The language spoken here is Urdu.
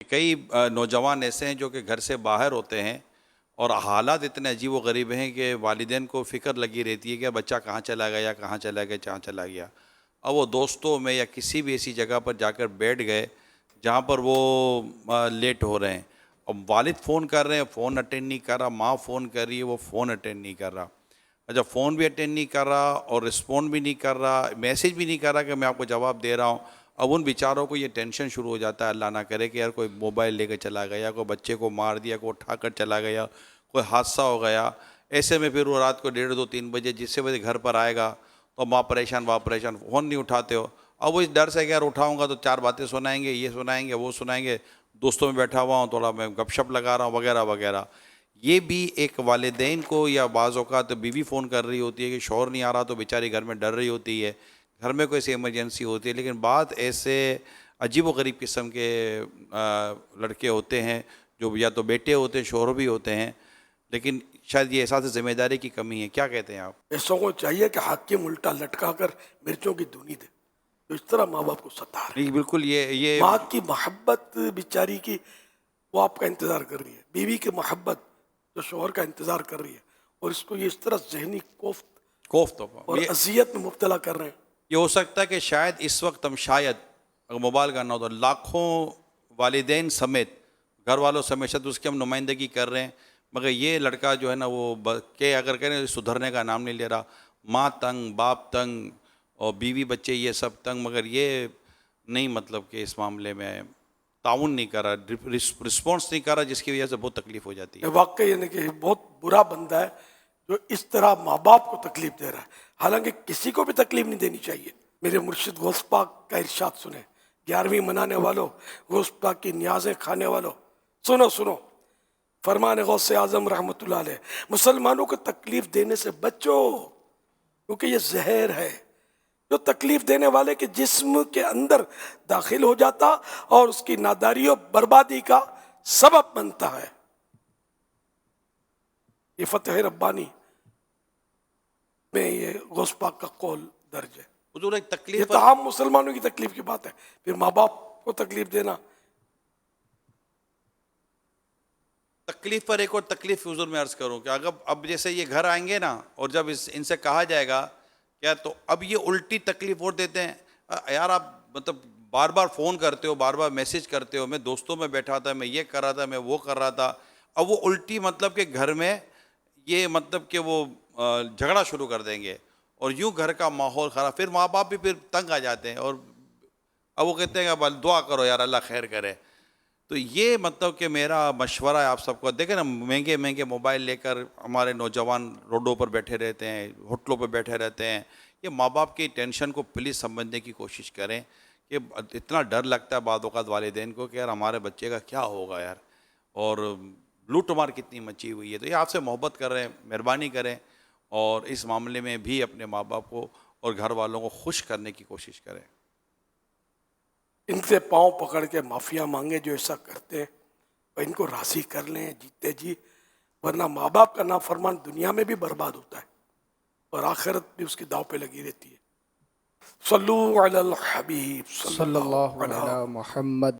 کئی نوجوان ایسے ہیں جو کہ گھر سے باہر ہوتے ہیں اور حالات اتنے عجیب و غریب ہیں کہ والدین کو فکر لگی رہتی ہے کہ بچہ کہاں چلا گیا، کہاں چلا گیا، کہاں چلا گیا. اور وہ دوستوں میں یا کسی بھی ایسی جگہ پر جا کر بیٹھ گئے جہاں پر وہ لیٹ ہو رہے ہیں. اب والد فون کر رہے ہیں، فون اٹینڈ نہیں کر رہا، ماں فون کر رہی ہے، وہ فون اٹینڈ نہیں کر رہا. اچھا، فون بھی اٹینڈ نہیں کر رہا اور رسپونڈ بھی نہیں کر رہا، میسیج بھی نہیں کر رہا کہ میں آپ کو جواب دے رہا ہوں. اب ان بیچاروں کو یہ ٹینشن شروع ہو جاتا ہے، اللہ نہ کرے کہ یار کوئی موبائل لے کے چلا گیا، کوئی بچے کو مار دیا، کوئی اٹھا کر چلا گیا، کوئی حادثہ ہو گیا. ایسے میں پھر وہ رات کو 1:30-2-3 بجے جس سے بجے گھر پر آئے گا تو ماں پریشان، باپ پریشان، فون نہیں اٹھاتے ہو. اب وہ اس ڈر سے کہ یار اٹھاؤں گا تو 4 باتیں سنائیں گے، یہ سنائیں گے، وہ سنائیں گے، دوستوں میں بیٹھا ہوا ہوں، تھوڑا میں گپ شپ لگا رہا ہوں وغیرہ وغیرہ. یہ بھی ایک والدین کو، یا بعض اوقات بیوی فون کر رہی ہوتی ہے کہ شوہر نہیں آ رہا تو بیچاری گھر میں ڈر رہی ہوتی ہے، گھر میں کوئی ایسی ایمرجنسی ہوتی ہے. لیکن بعض ایسے عجیب و غریب قسم کے لڑکے ہوتے ہیں جو یا تو بیٹے ہوتے ہیں، شوہر بھی ہوتے ہیں، لیکن شاید یہ احساس ذمہ داری کی کمی ہے. کیا کہتے ہیں آپ؟ ایسوں کو چاہیے کہ حاکم الٹا لٹکا کر مرچوں کی دھنی دے تو اس طرح ماں باپ کو ستا رہے نہیں، ہیں. بالکل یہ ماں کی محبت بیچاری کی وہ آپ کا انتظار کر رہی ہے، بیوی کی محبت جو شوہر کا انتظار کر رہی ہے، اور اس کو یہ اس طرح ذہنی کوفت کوفت اور اذیت میں مبتلا کر رہے ہیں. یہ ہو سکتا ہے کہ شاید اس وقت ہم شاید اگر موبائل کا نہ ہو تو لاکھوں والدین سمیت، گھر والوں سمیت شاید اس کی ہم نمائندگی کر رہے ہیں، مگر یہ لڑکا جو ہے نا وہ کہ اگر کہیں سدھرنے کا نام نہیں لے رہا. ماں تنگ، باپ تنگ، اور بیوی بچے یہ سب تنگ، مگر یہ نہیں مطلب کہ اس معاملے میں تعاون نہیں کر رہا، رسپانس نہیں کر رہا، جس کی وجہ سے بہت تکلیف ہو جاتی ہے. واقعی یعنی کہ بہت برا بندہ ہے جو اس طرح ماں باپ کو تکلیف دے رہا ہے، حالانکہ کسی کو بھی تکلیف نہیں دینی چاہیے. میرے مرشد غوث پاک کا ارشاد سنیں، 11ویں منانے والوں، غوث پاک کی نیازیں کھانے والوں، سنو سنو فرمان غوث اعظم رحمۃ اللہ علیہ، مسلمانوں کو تکلیف دینے سے بچو کیونکہ یہ زہر ہے جو تکلیف دینے والے کے جسم کے اندر داخل ہو جاتا اور اس کی ناداری و بربادی کا سبب بنتا ہے. یہ فتح ربانی میں یہ غوث پاک کا قول درج ہے. حضور ایک یہ تکلیف تو عام مسلمانوں کی تکلیف کی بات ہے، پھر ماں باپ کو تکلیف دینا. پر ایک اور تکلیف حضور میں عرض کروں کہ اگر اب جیسے یہ گھر آئیں گے نا اور جب ان سے کہا جائے گا کیا، تو اب یہ الٹی تکلیف اور دیتے ہیں. یار آپ مطلب بار بار فون کرتے ہو، بار بار میسج کرتے ہو، میں دوستوں میں بیٹھا تھا، میں یہ کر رہا تھا، میں وہ کر رہا تھا. اب وہ الٹی مطلب کہ گھر میں یہ مطلب کہ وہ جھگڑا شروع کر دیں گے اور یوں گھر کا ماحول خراب. پھر ماں باپ بھی پھر تنگ آ جاتے ہیں اور اب وہ کہتے ہیں کہ اب دعا کرو یار اللہ خیر کرے. تو یہ مطلب کہ میرا مشورہ ہے آپ سب کو، دیکھیں نا مہنگے مہنگے موبائل لے کر ہمارے نوجوان روڈوں پر بیٹھے رہتے ہیں، ہوٹلوں پہ بیٹھے رہتے ہیں. یہ ماں باپ کی ٹینشن کو پلیز سمجھنے کی کوشش کریں کہ اتنا ڈر لگتا ہے بعض اوقات والدین کو کہ یار ہمارے بچے کا کیا ہوگا یار، اور لوٹ مار کتنی مچی ہوئی ہے. تو یہ آپ سے محبت کر رہے ہیں، مہربانی کریں اور اس معاملے میں بھی اپنے ماں باپ کو اور گھر والوں کو خوش کرنے کی کوشش کریں. ان سے پاؤں پکڑ کے معافیا مانگے جو ایسا کرتے ہیں، اور ان کو راضی کر لیں جیتے جی، ورنہ ماں باپ کا نافرمان دنیا میں بھی برباد ہوتا ہے اور آخرت بھی اس کی داؤ پہ لگی رہتی ہے. صلو علی الحبیب صلی صلی اللہ اللہ علیہ علی محمد.